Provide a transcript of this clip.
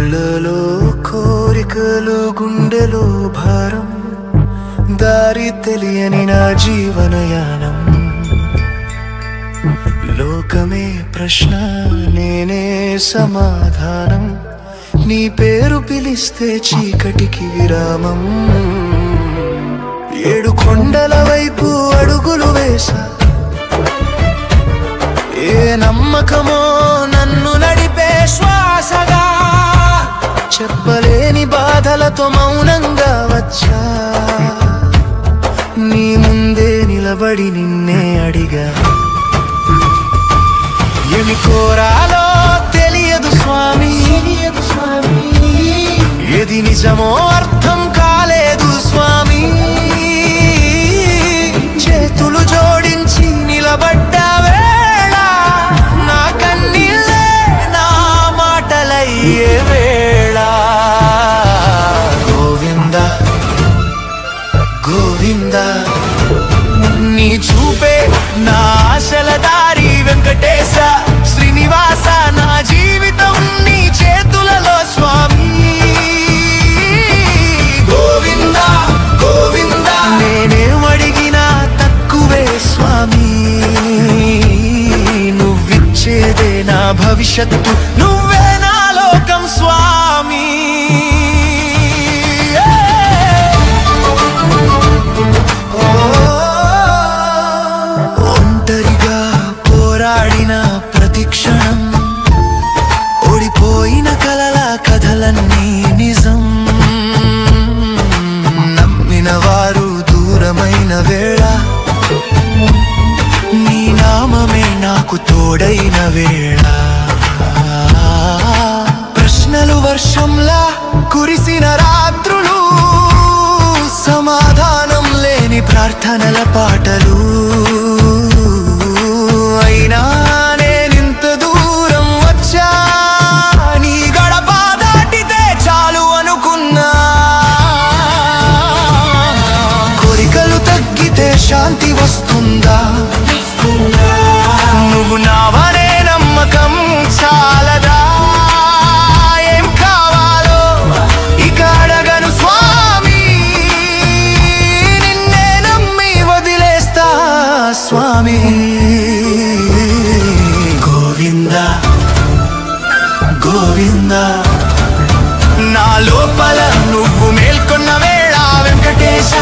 కళ్ళలో కోరికలు గుండెలో భారం దారి తెలియని నా జీవనయానం లోకమే ప్రశ్న నేనే సమాధానం నీ పేరు పిలిస్తే చీకటికి విరామం ఏడు కొండల వైపు అడుగులు వేసా ఏ నమ్మకమో నన్ను నడిపే శ్వాసగా చెప్పలేని బాధలతో మౌనంగా వచ్చా నీ ముందే నిలబడి నిన్నే అడిగా ఏమి కోరాలో తెలియదు స్వామి ఏది నిజమో అర్థం కాలేదు స్వామి చేతులు జోడించి నిలబడ్డ వేళ నా కన్నీళ్ళే నా మాటలయ్యే వేళ గోవింద గోవింద నీ చూపే నా ఆశల దారి వెంకటేశ శ్రీనివాస నా జీవితం నీ చేతులలో స్వామి గోవింద గోవింద నేనేమడిగినా తక్కువే స్వామి నువ్విచ్చేదే నా భవిష్యత్తు నువ్వే నా లోకం స్వామి ఒంటరిగా పోరాడిన ప్రతి క్షణం ఓడిపోయిన కలల కథలన్నీ నిజం నమ్మిన వారు దూరమైన వేళ నీ నామమే నాకు తోడైన వేళ ప్రశ్నలు వర్షంలా కురిసిన రాత్రులు సమాధానం లేని ప్రార్థనల పాటలు అయినా నేనింత దూరం వచ్చా నీ గడప దాటితే చాలు అనుకున్నా కోరికలు తగ్గితే శాంతి వస్తుందా నువ్వు నావనే నమ్మకం చాలదా ఏం కావాలో ఇక అడగను స్వామి నిన్నే నమ్మి వదిలేస్తా స్వామి గోవింద గోవింద నా లోపల నువ్వు మేల్కొన్న వేళ వెంకటేశ